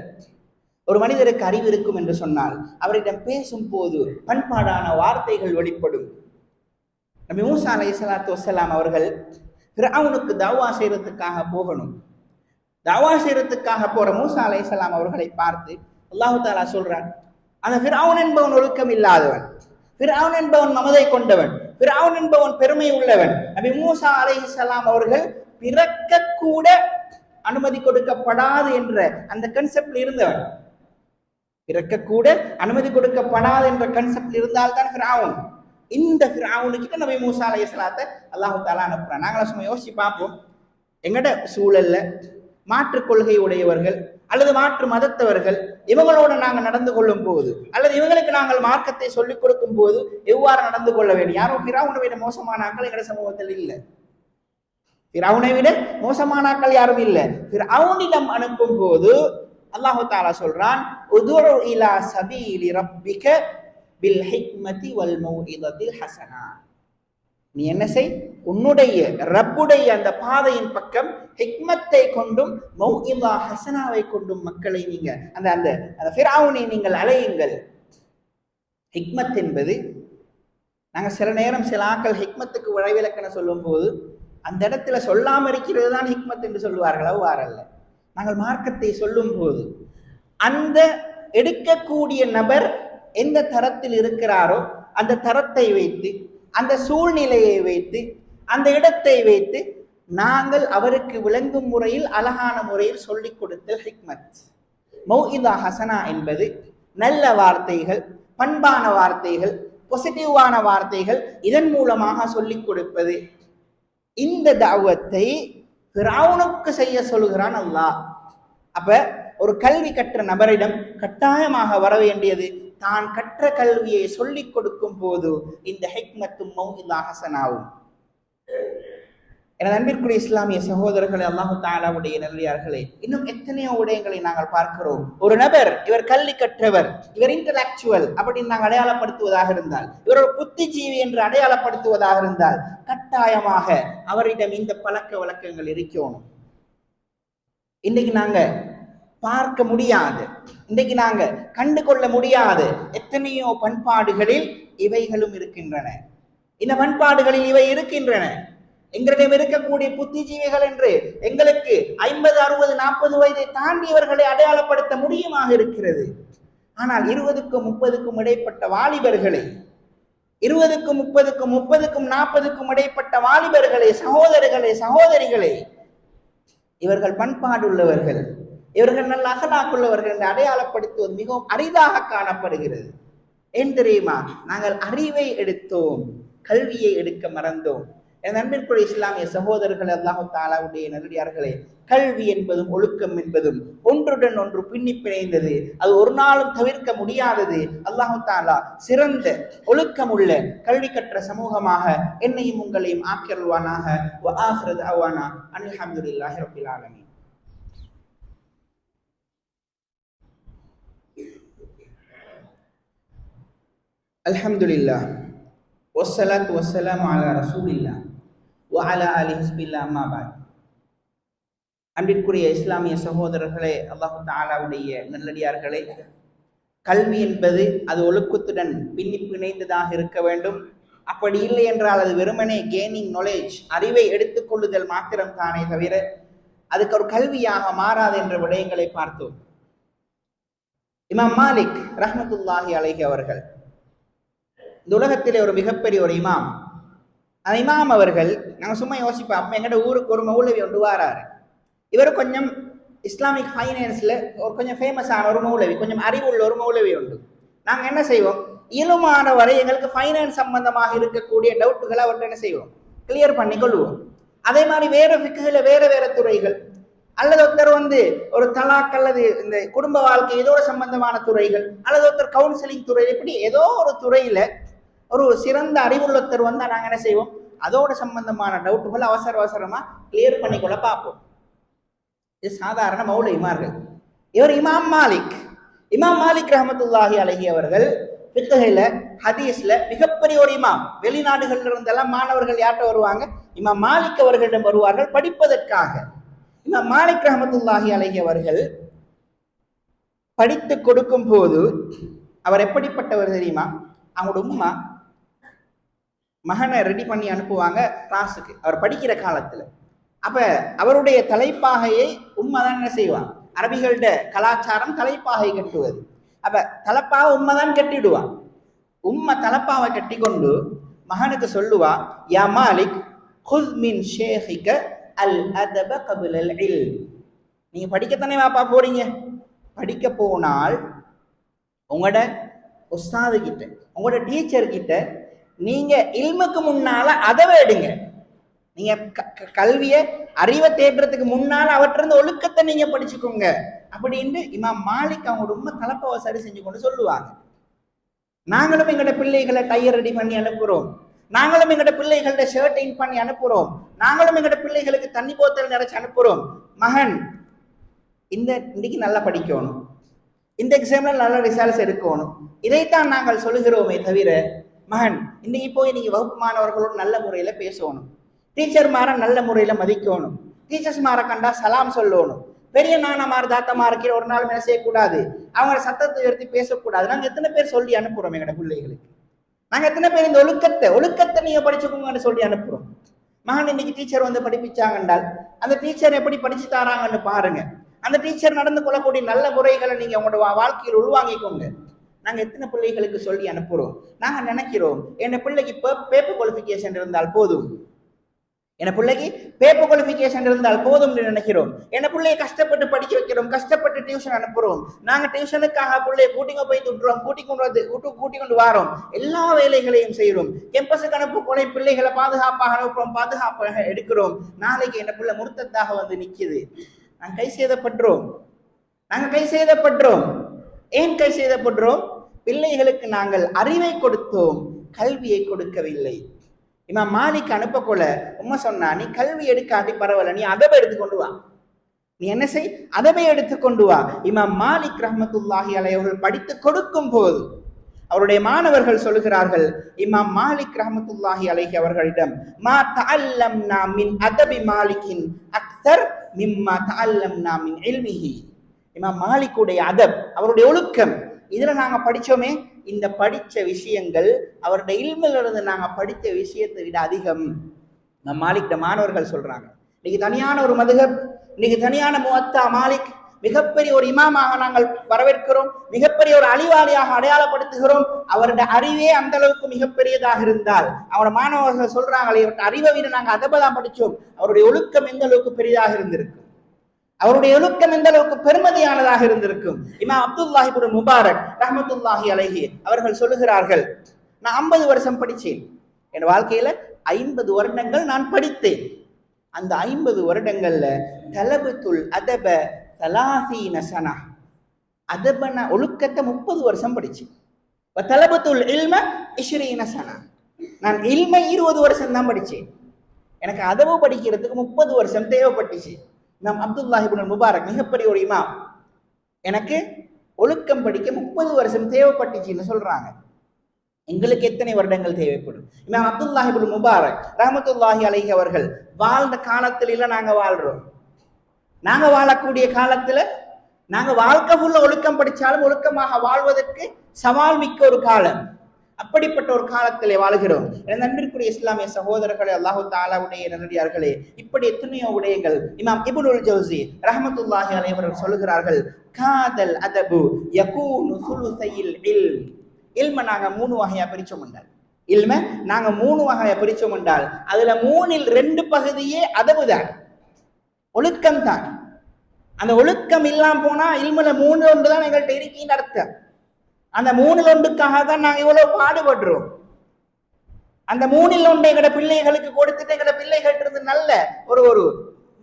ஒரு மனிதருக்கு அறிவு இருக்கும் என்று சொன்னால் அவரிடம் பேசும் போது பண்பாடான வார்த்தைகள் வெளிப்படும். நபி மூசா அலைஹிஸ்ஸலாத்து வஸ்ஸலாம் அவர்கள் ஃபிரௌனுக்கு தாவா செய்யறதுக்காக போகணும். தாவா செய்யறதுக்காக போற மூசா அலைஹிஸ்ஸலாம் அவர்களை பார்த்து அல்லாஹு தாலா சொல்றான், அந்த ஃபிரௌன் என்பவன் ஒழுக்கம் இல்லாதவன், ஃபிரௌன் என்பவன் மமதை கொண்டவன், ஃபிரௌன் என்பவன் பெருமை உள்ளவன். நபி மூசா அலைஹிஸ்ஸலாம் அவர்கள் பிறக்க கூட அனுமதி கொடுக்கப்படாது என்ற அந்த கன்செப்ட்ல இருந்தவன். பிறக்க கூட அனுமதி கொடுக்கப்படாது என்ற கன்செப்ட் இருந்தால்தான் ஃபிரௌன். இந்த ஃபிரௌனுக்கு நபி மூசா அலைஹிஸ்ஸலாத்தை அல்லாஹு தஆலா அனுப்புறான். நாங்கள சும்மா யோசிச்சு பார்ப்போம், எங்கட சூழல்ல மாற்று கொள்கை உடையவர்கள் அல்லது மாற்று மதத்தவர்கள் இவங்களோட நாங்கள் நடந்து கொள்ளும் போது அல்லது இவங்களுக்கு நாங்கள் மார்க்கத்தை சொல்லிக் கொடுக்கும் போது எவ்வாறு நடந்து கொள்ள வேண்டும்? யாரும் ஃபிரௌனை விட மோசமான ஆட்கள் எங்கட சமூகத்தில் இல்லை. ஃபிரௌனை விட மோசமான ஆட்கள் யாரும் இல்லை. ஃபிரௌனிடம் அனுப்பும் போது அல்லாஹு தஆலா சொல்றான், உதுஉ இலா சபீலி ரப்பிக பில் ஹிக்மதி வல் மௌஇதத்தில் ஹஸனா. நீ என்ன செய், உன்னுடைய ரப்புடைய அந்த பாதையின் பக்கம் ஹிக்மத்தை கொண்டும் மௌஇதா ஹஸனாவை கொண்டும் மக்களை நீங்க அந்த அந்த ஃபிரௌனை நீங்கள் அலையுங்கள். ஹிக்மத் என்பது, நாங்க சில நேரம் சில ஆக்கள் ஹிக்மத்துக்கு வழிவிலக்கணம் சொல்லும் போது அந்த இடத்துல சொல்லாம இருக்கிறது தான் ஹிக்மத் என்று சொல்லுவார்கள். அவ்வாறல்ல. நாங்கள் மார்க்கத்தை சொல்லும் போது அந்த எடுக்கக்கூடிய நபர் எந்த தரத்தில் இருக்கிறாரோ அந்த தரத்தை வைத்து, அந்த சூழ்நிலையை வைத்து, அந்த இடத்தை வைத்து நாங்கள் அவருக்கு விளங்கும் முறையில் அழகான முறையில் சொல்லிக் கொடுத்தல் ஹிக்மத். மௌஇதா ஹசனா என்பது நல்ல வார்த்தைகள், பண்பான வார்த்தைகள், பாசிட்டிவான வார்த்தைகள், இதன் மூலமாக சொல்லிக் கொடுப்பது. இந்த தாவத்தை ஃபிரௌனுக்கு செய்ய சொல்கிறான் அல்லாஹ். அப்ப ஒரு கல்வி கற்ற நபரிடம் கட்டாயமாக வர வேண்டியது தான் கற்ற கல்வியை சொல்லிக் கொடுக்கும் போது இந்த ஹிக்மத்தும் மௌஇதா ஹஸனாவும். எனது அன்பிற்குரிய இஸ்லாமிய சகோதரர்களே, அல்லாஹு தஆலாவுடைய நல்லடியார்களே, இன்னும் எத்தனையோ விடயங்களை நாங்கள் பார்க்கிறோம். ஒரு நபர் இவர் கல்வி கற்றவர், இவர் இன்டலெக்சுவல் அப்படின்னு நாங்கள் அடையாளப்படுத்துவதாக இருந்தால், இவர் ஒரு புத்திஜீவி என்று அடையாளப்படுத்துவதாக இருந்தால் கட்டாயமாக அவரிடம் இந்த பழக்க வழக்கங்கள் இருக்கணும். இன்னைக்கு நாங்க பார்க்க முடியாது, இன்றைக்கு நாங்க கண்டு கொள்ள முடியாது எத்தனையோ பண்பாடுகளில் இவைகளும் இருக்கின்றன. இந்த பண்பாடுகளில் இவை இருக்கின்றன. எங்களிடம் இருக்கக்கூடிய புத்திஜீவிகள் என்று எங்களுக்கு 50, 60, 40 வயதை தாண்டியவர்களை அடையாளப்படுத்த முடியுமாக இருக்கிறது. ஆனால் 20க்கும் 30க்கும் இடைப்பட்ட வாலிபர்களை, 20க்கும் 30க்கும் 30க்கும் 40க்கும் இடைப்பட்ட வாலிபர்களை, சகோதரர்களே, சகோதரிகளை, இவர்கள் பண்பாடுள்ளவர்கள், இவர்கள் நல்ல அகலாக்குள்ளவர்கள் என்று அடையாளப்படுத்துவது மிகவும் அரிதாக காணப்படுகிறது. ஏன் தெரியுமா? நாங்கள் அறிவை எடுத்தோம், கல்வியை எடுக்க மறந்தோம். என் அன்பிற்குரிய இஸ்லாமிய சகோதரர்கள், அல்லாஹு தஆலாவுடைய நல்லடியார்களே, கல்வி என்பதும் ஒழுக்கம் என்பதும் ஒன்றுடன் ஒன்று பின்னி பிணைந்தது. அது ஒரு நாளும் தவிர்க்க முடியாதது. அல்லாஹு தஆலா சிறந்த ஒழுக்கமுள்ள கல்வி கற்ற சமூகமாக என்னையும் உங்களையும் ஆக்கியருள்வானாக. வ ஆகிரு தஅவானா அனில் ஹம்துலில்லாஹி ரப்பில் ஆலமீன். அல்ஹம்துலில்லாஹ் வஸ்ஸலாத்து வஸ்ஸலாமு அலா ரசூலில்லாஹ் வ அலா ஆலிஹி ஹிஸ்பில்லாஹ் அம்மா பஅத். அன்பிற்குரிய இஸ்லாமிய சகோதரர்களே, அல்லாஹு தஆலாவுடைய நல்லடியார்களே, கல்வி என்பது அது ஒழுக்கத்துடன் பின்னி பிணைந்ததாக இருக்க வேண்டும். அப்படி இல்லை என்றால் அது வெறுமனே கெய்னிங் நாலேஜ், அறிவை எடுத்துக்கொள்ளுதல் மாத்திரம் தானே தவிர அதுக்கு ஒரு கல்வியாக மாறாது என்ற விடயங்களை பார்த்தோம். இமாம் மாலிக் ரஹ்மத்துல்லாஹி அலைஹி அவர்கள் இந்த உலகத்திலே ஒரு மிகப்பெரிய ஒரு இமாம். அந்த இமாம் அவர்கள், நாங்கள் சும்மா யோசிப்போம், அப்போ எங்கள்ட ஊருக்கு ஒரு மௌலவி ஒன்று வாராரு. இவர் கொஞ்சம் இஸ்லாமிக் ஃபைனான்ஸில் ஒரு கொஞ்சம் ஃபேமஸான ஒரு மௌலவி, கொஞ்சம் அறிவுள்ள ஒரு மௌலவி உண்டு. நாங்கள் என்ன செய்வோம், இயலுமான வரை எங்களுக்கு ஃபைனான்ஸ் சம்பந்தமாக இருக்கக்கூடிய டவுட்டுகளை அவர்கிட்ட என்ன செய்வோம், கிளியர் பண்ணி கொள்வோம். அதே மாதிரி வேறு ஃபிக்ஹில் வேறு வேறு துறைகள், அல்லது ஒருத்தர் ஒரு தலாக் அல்லது இந்த குடும்ப வாழ்க்கை ஏதோ ஒரு சம்பந்தமான துறைகள், அல்லது ஒருத்தர் கவுன்சிலிங் துறை, இப்படி ஏதோ ஒரு துறையில ஒரு சிறந்த அறிவுள்ளத்தர் வந்தால் நாங்கள் என்ன செய்வோம், அதோட சம்பந்தமான டவுட்டுகளை அவசர அவசரமா கிளியர் பண்ணிக்கொள்ள பார்ப்போம். இது சாதாரண மௌலைமார்கள். இவர் இமாம் மாலிக். இமாம் மாலிக் ரஹமத்துல்லாஹி அலைஹி அவர்கள் ஃபிக்ஹ்ல ஹதீஸ்ல மிகப்பெரிய ஒரு இமாம். வெளிநாடுகள்ல இருந்தெல்லாம் மாணவர்கள் யார்கிட்ட வருவாங்க? இமாம் மாலிக் அவர்களிடம் வருவார்கள் படிப்பதற்காக. இமாம் மாலிக் ரஹமத்துல்லாஹி அலைஹி அவர்கள் படித்து கொடுக்கும் போது அவர் எப்படிப்பட்டவர் தெரியுமா? அவங்களோட உம்மா மகனை ரெடி பண்ணி அனுப்புவாங்க கிளாஸுக்கு, அவர் படிக்கிற காலத்துல. அப்ப அவருடைய தலைப்பாகையை உம்மா தான் என்ன செய்வான்? அரபிகளோட கலாச்சாரம் தலைப்பாகை கட்டுவது. அப்ப தலைப்பாவை உம்மா தான் கட்டிடுவான். உம்மா தலைப்பாவை கட்டி கொண்டு மகனுக்கு சொல்லுவா, யா மாலிக் குல் மின் ஷேஹிக அல் அதப கபில் அல் இல்ம். நீங்க படிக்கத்தானே வாப்பா போறீங்க, படிக்க போனால் உங்களோட உஸ்தாது கிட்ட, உங்களோட டீச்சர் கிட்ட நீங்க இல்முக்கு முன்னால அதவை எடுங்க. நீங்க கல்விய அறிவை தேடுறதுக்கு முன்னால அவற்றிருந்து ஒழுக்கத்தை நீங்க படிச்சுக்கோங்க அப்படின்னு இமாம் மாலிக் அவங்களோட உண்மை தலைப்பாவை சரி செஞ்சு கொண்டு சொல்லுவாங்க. நாங்களும் எங்களோட பிள்ளைகளை டையர் ரெடி பண்ணி அனுப்புறோம், நாங்களும் எங்களோட பிள்ளைகளோட ஷர்ட் இன் பண்ணி அனுப்புறோம், நாங்களும் எங்களோட பிள்ளைகளுக்கு தண்ணி போத்தல் நிறைச்சு அனுப்புறோம். மகன் இன்னைக்கு நல்லா படிக்கணும், இந்த எக்ஸாம்ல நல்ல ரிசல்ட்ஸ் எடுக்கணும், இதைத்தான் நாங்கள் சொல்லுகிறோமே தவிர, மகன் இன்னைக்கு போய் நீங்க வகுப்பு மாணவர்களோடு நல்ல முறையில பேசணும், டீச்சர் மாற நல்ல முறையில மதிக்கணும், டீச்சர்ஸ் மாற கண்டா சலாம் சொல்லணும், பெரிய நானமார் தாத்தமார் ஒரு நாள் என்ன செய்யக்கூடாது, அவங்க சத்தத்தை உயர்த்தி பேசக்கூடாது. நாங்க எத்தனை பேர் சொல்லி அனுப்புறோம் எங்களோட பிள்ளைகளுக்கு? நாங்க எத்தனை பேர் இந்த ஒழுக்கத்தை நீங்க படிச்சுக்கோங்கன்னு சொல்லி அனுப்புறோம்? மகன் இன்னைக்கு டீச்சர் வந்து படிப்பிச்சாங்கன்றால் அந்த டீச்சர் எப்படி படிச்சு தாராங்கன்னு பாருங்க. அந்த டீச்சர் நடந்து கொள்ளக்கூடிய நல்ல முறைகளை நீங்க உங்களோட வாழ்க்கையில் உள்வாங்கிக்கோங்க. நாங்க எத்தனை பிள்ளைகளுக்கு சொல்லி அனுப்புறோம்? நாங்க நினைக்கிறோம் என் பிள்ளைக்கு பேப்பர் குவாலிஃபிகேஷன் இருந்தால் போதும், என் பிள்ளைக்கு பேப்பர் குவாலிஃபிகேஷன் இருந்தால் போதும் நினைக்கிறோம். என் பிள்ளையை கஷ்டப்பட்டு படிக்க வைக்கிறோம், கஷ்டப்பட்டு டியூஷன் அனுப்புறோம், நாங்க டியூஷனுக்காக பிள்ளைய கூட்டிங்க போய் துட்டுறோம், கூட்டி கொண்டு வாரோம், எல்லா வேலைகளையும் செய்யறோம், கேம்பஸுக்கு அனுப்பக்கூடிய பிள்ளைகளை பாதுகாப்பாக அனுப்புறோம், பாதுகாப்பாக எடுக்கிறோம். நாளைக்கு என் பிள்ளை முர்த்தத்தாக வந்து நிக்குது, நாங்க கை செய்தப்படுறோம். ஏன் கை செய்தப்படுறோம்? பிள்ளைகளுக்கு நாங்கள் அறிவை கொடுத்தோம், கல்வியை கொடுக்கவில்லை. இமாம் மாலிக் அனுப்பக்கொள்ள உம்மா சொன்னா, நீ கல்வி எடுக்காட்டி பரவாயில்ல, நீ அதபை எடுத்துக்கொண்டு வா, நீ என்ன செய், அதபை எடுத்துக்கொண்டு வா. இமாம் மாலிக் ரஹ்மத்துல்லாஹி அலைஹி அவர்கள் படித்து கொடுக்கும் போது அவருடைய மாணவர்கள் சொல்லுகிறார்கள், இமாம் மாலிக் ரஹ்மத்துல்லாஹி அலைஹி அவர்களிடம், மா தஅல்லம்னா மின் அதபி மாலிகின் அக்தர் மிம்மா தஅல்லம்னா மின் இல்மிஹி. இமாம் மாலிக்குடைய அதப், அவருடைய ஒழுக்கம், இதுல நாங்க படிச்சோமே, இந்த படிச்ச விஷயங்கள் அவருடைய இல்மில் இருந்து நாங்க படித்த விஷயத்தை விட அதிகம். நம் மாலிக் மாணவர்கள் சொல்றாங்க, இன்னைக்கு தனியான ஒரு மதுஹப், இன்னைக்கு தனியான முவத்தா மாலிக், மிகப்பெரிய ஒரு இமாமாக நாங்கள் வரவேற்கிறோம், மிகப்பெரிய ஒரு அழிவாளியாக அடையாளப்படுத்துகிறோம். அவருடைய அறிவே அந்த அளவுக்கு மிகப்பெரியதாக இருந்தால், அவரோட மாணவர்கள் சொல்றாங்களே, இவருடைய அறிவை விட நாங்க அதபதான் படிச்சோம், அவருடைய ஒழுக்கம் எந்த அளவுக்கு பெரிதாக இருந்திருக்கும், அவருடைய ஒழுக்கம் எந்த அளவுக்கு பெருமதியானதாக இருந்திருக்கும். இமாம் அப்துல்லாஹி இப்னு முபாரக் ரஹ்மத்துல்லாஹி அலைஹி அவர்கள் சொல்லுகிறார்கள், நான் 50 வருஷம் படித்தேன், என் வாழ்க்கையில 50 வருடங்கள் நான் படித்தேன். அந்த 50 வருடங்கள்ல தலபத்துல் அதப 30 சனா, அதபன ஒழுக்கத்தை 30 வருஷம் படிச்சேன். தலபத்துல் இல்ம 20 சனா, நான் இல்மை 20 வருஷம் தான் படிச்சேன். எனக்கு அதபு படிக்கிறதுக்கு 30 வருஷம் தேவைப்பட்டுச்சு. இமாம் அப்துல்லாஹி இப்னு முபாரக் மிகப்பெரிய ஒரு இமாம், எனக்கு ஒழுக்கம் படிக்க 30 வருஷம் தேவைப்பட்டுச்சுன்னு சொல்றாங்க. எங்களுக்கு எத்தனை வருடங்கள் தேவைப்படும்? இமாம் அப்துல்லாஹி இப்னு முபாரக் ரஹ்மத்துல்லாஹி அலைஹி அவர்கள் வாழ்ந்த காலத்துல நாங்க வாழ்றோம். நாங்க வாழக்கூடிய காலத்துல நாங்க வாழ்க்கை ஃபுல்லா ஒழுக்கம் படிச்சாலும் ஒழுக்கமாக வாழ்வதற்கு சவால் மிக்க ஒரு காலம். அப்படிப்பட்ட ஒரு காலத்திலே வாழ்கிறோம். நண்பிற்குரிய இஸ்லாமிய சகோதரர்களே, அல்லாஹு தஆலாவுடைய நல்லடியார்களே, இப்படி எத்தனையோ விடயங்கள் இமாம் இப்னுல் ஜௌஸி ரஹ்மத்துல்லாஹி அலைஹி அவர்கள் சொல்லுகிறார்கள், காதல் அதபு யகூனு சுலுஸைல் இல்ம். இல்ம நாங்க 3 வகையா பிரிச்சோம் என்றால், இல்ம நாங்க 3 வகையா பிரிச்சோம் என்றால், அதுல 3ல் 2 பகுதியே அதபு தான், ஒழுக்கம் தான். அந்த ஒழுக்கம் இல்லாம போனா இல்முல 3 ஒன்று தான் எங்கள்கிட்ட இருக்கின்னு அர்த்தம். அந்த 3ல் 1க்காக தான் நாங்க இவ்வளவு பாடுபடுறோம். அந்த 3ல் 1 எங்கட பிள்ளைகளுக்கு கொடுத்துட்டு எங்கட பிள்ளைகள் இருந்து நல்ல ஒரு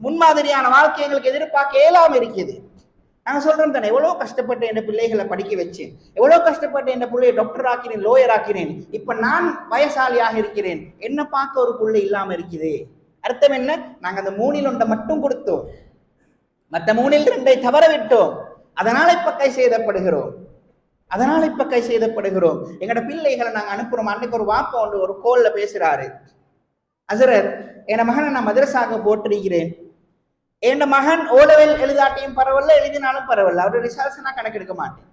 முன்மாதிரியான வாழ்க்கை எங்களுக்கு எதிர்பார்க்க இயலாம இருக்குது. நாங்க சொல்றோம் தானே, எவ்வளவு கஷ்டப்பட்டு என் பிள்ளைகளை படிக்க வச்சேன், எவ்வளவு கஷ்டப்பட்டு என் பிள்ளையை டாக்டர் ஆக்கினேன், லோயர் ஆக்கினேன், இப்ப நான் வயசாலியாக இருக்கிறேன், என்ன பார்க்க ஒரு பிள்ளை இல்லாம இருக்குது. அர்த்தம் என்ன? நாங்க அந்த 3ல் 1 மட்டும் கொடுத்தோம். மற்ற 3 தவறவிட்டோம். அதனால இப்ப கை செய்தப்படுகிறோம். எங்கட பிள்ளைகளை நாங்க அனுப்புறோம். அன்னைக்கு ஒரு வாப்பா ஒரு கோல்ல பேசுறாரு, ஹசரத் என் மகனை நான் மதரசாக போட்டிருக்கிறேன். என் மகன் ஓலவேல் எழுதாட்டியும் பரவாயில்ல, எழுதினாலும் பரவாயில்ல, அவருடைய ரிசல்ட்ஸ் நான் கணக்கெடுக்க மாட்டேன்.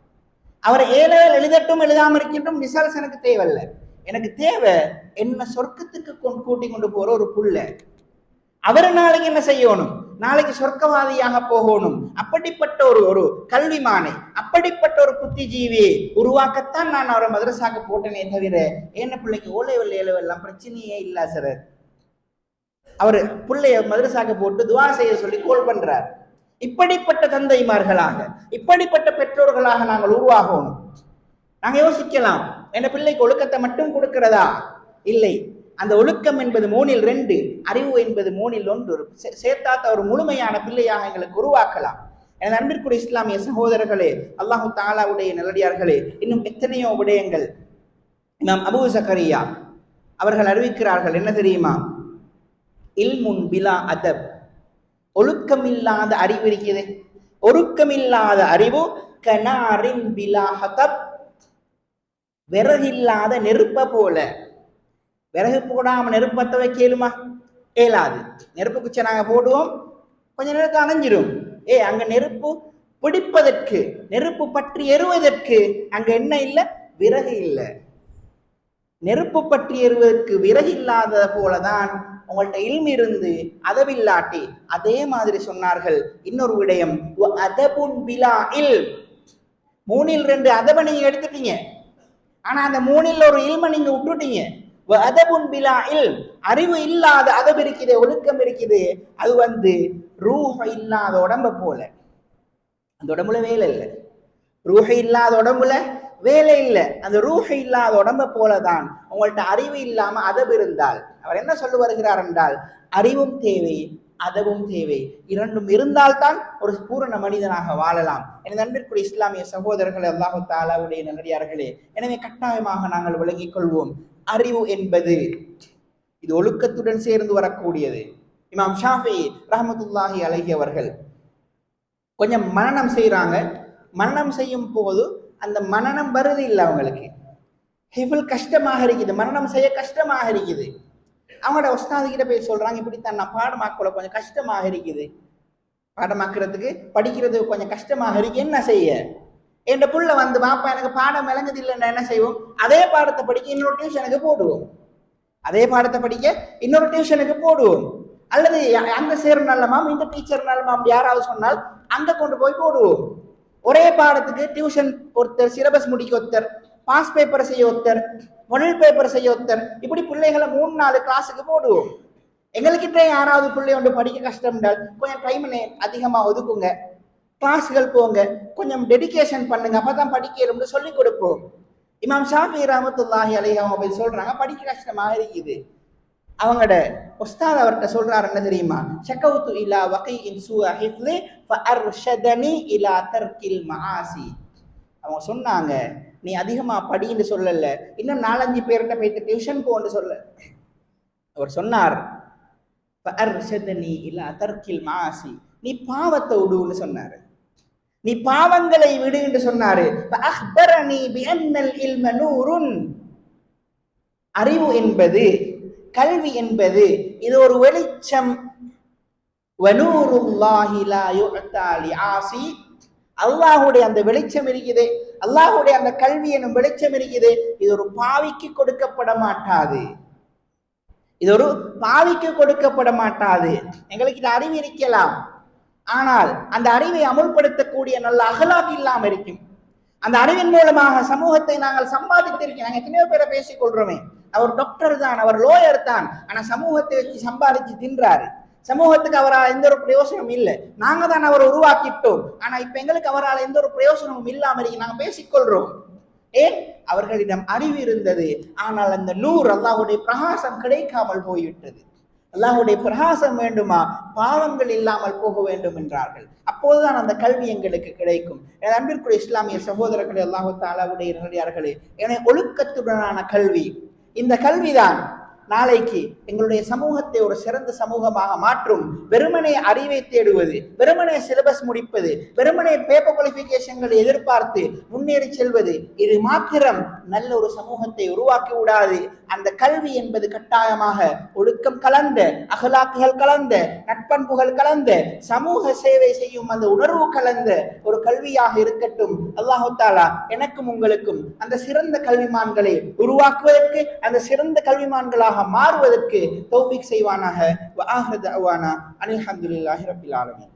அவர் ஏலவேல் எழுதட்டும் எழுதாம இருக்கட்டும், ரிசல்ட்ஸ் எனக்கு தேவையில்லை. எனக்கு தேவை என்ன சொர்க்கத்துக்கு கூட்டி கொண்டு போற ஒரு புள்ள. அவர் நாளைக்கு என்ன செய்யணும்? நாளைக்கு சொர்க்கவாதியாக போகணும். அப்படிப்பட்ட ஒரு கல்விமானை, அப்படிப்பட்ட ஒரு புத்திஜீவியை உருவாக்கத்தான் நான் அவரை மதரசாக போட்டேனே தவிர என்ன பிள்ளைக்கு ஓலைவெல் ஏலவெல்லாம் பிரச்சனையே இல்ல சார். அவர் பிள்ளைய மதரசாக போட்டு துவா செய்ய சொல்லி கோல் பண்றார். இப்படிப்பட்ட தந்தைமார்களாக, இப்படிப்பட்ட பெற்றோர்களாக நாங்கள் உருவாகணும். நாங்க யோசிக்கலாம், என்ன பிள்ளைக்கு ஒழுக்கத்தை மட்டும் கொடுக்கிறதா? இல்லை. அந்த ஒழுக்கம் என்பது 3 அறிவு என்பது 1 சேர்த்தாத்த ஒரு முழுமையான பிள்ளையாக எங்களுக்கு உருவாக்கலாம். எனது அன்பிற்குரிய இஸ்லாமிய சகோதரர்களே, அல்லாஹு தஆலாவுடைய நல்லடியார்களே, இன்னும் எத்தனையோ விடயங்கள் இமாம் அபூ ஸக்கரியா அவர்கள் அறிவிக்கிறார்கள். என்ன தெரியுமா? இல்முன் பிலா அதப், ஒழுக்கமில்லாத அறிவு இருக்கிறது. ஒழுக்கமில்லாத அறிவு கனாரின் பிலா ஹதப், விறகில்லாத நெருப்ப போல. விறகு போடாம நெருப்பத்தை வைக்கலுமா? ஏலாது. நெருப்பு குச்சை நாங்க போடுவோம், கொஞ்ச நேரத்தை அணைஞ்சிரும். அங்க நெருப்பு பிடிப்பதற்கு, நெருப்பு பற்றி எறுவதற்கு அங்க என்ன இல்லை? விறகு இல்லை. நெருப்பு பற்றி எறுவதற்கு விறகு இல்லாத போலதான் உங்கள்கிட்ட இல்மு இருந்து அதவில்லாட்டி. அதே மாதிரி சொன்னார்கள் இன்னொரு விடயம், அதபுன் பிலா இல். 3 அதப நீங்க எடுத்துட்டீங்க, ஆனா அந்த 3 ஒரு இல்ம நீங்க விட்டுட்டீங்க. அதபுன் பிலா இல், அறிவு இல்லாத அதப் இருக்குது, ஒழுக்கம் இருக்குது. அது ரூஹ இல்லாத உடம்ப போல. அந்த உடம்புல வேலை இல்லை. ரூஹ இல்லாத உடம்புல வேலை இல்லை. அந்த ரூஹ இல்லாத உடம்ப போலதான் உங்கள்கிட்ட அறிவு இல்லாம அதப் இருந்தால். அவர் என்ன சொல்ல வருகிறார் என்றால், அறிவும் தேவை, அதவும் தேவை. 2 இருந்தால்தான் ஒரு பூரண மனிதனாக வாழலாம். எனது அன்பிற்குரிய இஸ்லாமிய சகோதரர்களே, அல்லாஹு தஆலாவுடைய நல்லடியார்களே, எனவே கட்டாயமாக நாங்கள் விளங்கிக் கொள்வோம், அறிவு என்பது இது ஒழுக்கத்துடன் சேர்ந்து வரக்கூடியது. இமாம் ஷாஃபி ரஹ்மத்துல்லாஹி அலைஹி அவர்கள் கொஞ்சம் மனனம் செய்யறாங்க. மனனம் செய்யும் போது அந்த மனனம் வருது இல்லை, அவங்களுக்கு ஹிஃபுல் கஷ்டமாக இருக்குது, மனனம் செய்ய கஷ்டமாக இருக்குது. அவங்களோட உஸ்தாது கிட்ட போய் சொல்றாங்க, இப்படித்தான் நான் பாடமாக்கல, கொஞ்சம் கஷ்டமாக இருக்குது, பாடமாக்குறதுக்கு படிக்கிறதுக்கு கொஞ்சம் கஷ்டமாக இருக்கு, என்ன செய்ய? என் புள்ள வாப்பா எனக்கு பாடம் விளங்குது இல்லைன்னா என்ன செய்வோம்? அதே பாடத்தை படிக்க இன்னொரு டியூஷனுக்கு போடுவோம். அதே பாடத்தை படிக்க இன்னொரு டியூஷனுக்கு போடுவோம். அல்லது அங்க சேர நல்லமாம், இந்த டீச்சர் நல்லமாம் யாராவது சொன்னால் அங்க கொண்டு போய் போடுவோம். ஒரே பாடத்துக்கு டியூஷன் ஒருத்தர், சிலபஸ் முடிக்க ஒருத்தர், பாஸ் பேப்பர் செய்ய ஒருத்தர், மொடல் பேப்பர் செய்ய ஒருத்தர், இப்படி பிள்ளைகளை 3-4 கிளாஸுக்கு போடுவோம். எங்களுக்கிட்ட யாராவது பிள்ளை ஒன்று படிக்க கஷ்டம் என்றால் கொஞ்சம் டைம் அதிகமா ஒதுக்குங்க, கிளாஸுகள் போங்க, கொஞ்சம் டெடிகேஷன் பண்ணுங்க, அப்பதான் படிக்கணும்னு சொல்லி கொடுப்போம். இமாம் ஷாஃபி ரஹ்மத்துல்லாஹி அலைஹி அவங்க போய் சொல்றாங்க, படிக்க கஷ்டமாக இருக்குது. அவங்களோட உஸ்தாத் அவர்கிட்ட சொல்றாரு, என்ன தெரியுமா? ஷகவுது இலா வகீஇன் சூஅ ஹிஃப்லி ஃபஅர்ஷதனி இலா தர்கில் மஆசி. அவங்க சொன்னாங்க, நீ அதிகமா படின்னு சொல்லல, இன்னும் 4-5 பேர்கிட்ட போயிட்டு டியூஷன் போன்னு சொல்ல. அவர் சொன்னார், ஃபஅர்ஷதனி இலா தர்கில் மஆசி, நீ பாவத்தை விடுன்னு சொன்னாரு, நீ பாவங்களை விடு என்று சொன்னாரு. ஃபஅக்பரனி பிஅன்னல் இல்ம நூருன், அறிவு என்பது, கல்வி என்பது இது ஒரு வெளிச்சம். வனூருல்லாஹி லா யுஅதா லிஆசி, அல்லாஹ்வுடைய அந்த வெளிச்சம் இருக்குது, அல்லாஹ்வுடைய அந்த கல்வி எனும் வெளிச்சம் இருக்குது, இது ஒரு பாவிக்கு கொடுக்கப்பட மாட்டாது. இது ஒரு பாவிக்கு கொடுக்கப்பட மாட்டாது. எங்களுக்கு இது அறிவு இருக்கலாம், ஆனால் அந்த அறிவை அமுல்படுத்தக்கூடிய நல்ல அகலாக் இல்லாம இருக்கும். அந்த அறிவின் மூலமாக சமூகத்தை நாங்கள் சம்பாதித்திருக்கோம். நாங்கள் எத்தனையோ பேரை பேசிக் கொள்றோமே, அவர் டாக்டர் தான், அவர் லோயர் தான், ஆனா சமூகத்தை வச்சு சம்பாதிச்சு தின்றாரு. சமூகத்துக்கு அவரால் எந்த ஒரு பிரயோசனமும் இல்லை. நாங்க தான் அவரை உருவாக்கிட்டோம், ஆனா இப்ப எங்களுக்கு அவரால் எந்த ஒரு பிரயோசனமும் இல்லாம இருக்கு. நாங்க பேசிக்கொள்றோம். ஏன்? அவர்களிடம் அறிவு இருந்தது, ஆனால் அந்த நூர், அல்லாஹ்வுடைய பிரகாசம் கிடைக்காமல் போய்விட்டது. அல்லாஹ்வுடைய பிரகாசம் வேண்டுமா? பாவங்கள் இல்லாமல் போக வேண்டும் என்றார்கள். அப்போதுதான் அந்த கல்வி எங்களுக்கு கிடைக்கும். என் அன்பிற்குரிய இஸ்லாமிய சகோதரர்களே, அல்லாஹ் தஆலாவுடைய நல்லடியார்களே, எனவே ஒழுக்கத்துடனான கல்வி, இந்த கல்விதான் நாளைக்கு எங்களுடைய சமூகத்தை ஒரு சிறந்த சமூகமாக மாற்றும். வெறுமனே அறிவை தேடுவது, வெறுமனே சிலபஸ் முடிப்பது, வெறுமனே பேப்பர் குவாலிஃபிகேஷன்களை எதிர்பார்த்து முன்னேறி செல்வது, இது மாத்திரம் நல்ல ஒரு சமூகத்தை உருவாக்கி விடாது. அந்த கல்வி என்பது கட்டாயமாக ஒழுக்கம் கலந்த, அகலாக்குகள் கலந்த, நட்பண்புகள் கலந்த, சமூக சேவை செய்யும் அந்த உணர்வு கலந்த ஒரு கல்வியாக இருக்கட்டும். அல்லாஹு தஆலா எனக்கும் உங்களுக்கும் அந்த சிறந்த கல்விமான்களை உருவாக்குவதற்கு, அந்த சிறந்த கல்விமான்களாக மாறுவதற்கு தௌஃபீக் செய்வானாக. வ ஆஹிரு தஅவானா அனில் ஹம்துலில்லாஹி ரப்பில் ஆலமீன்.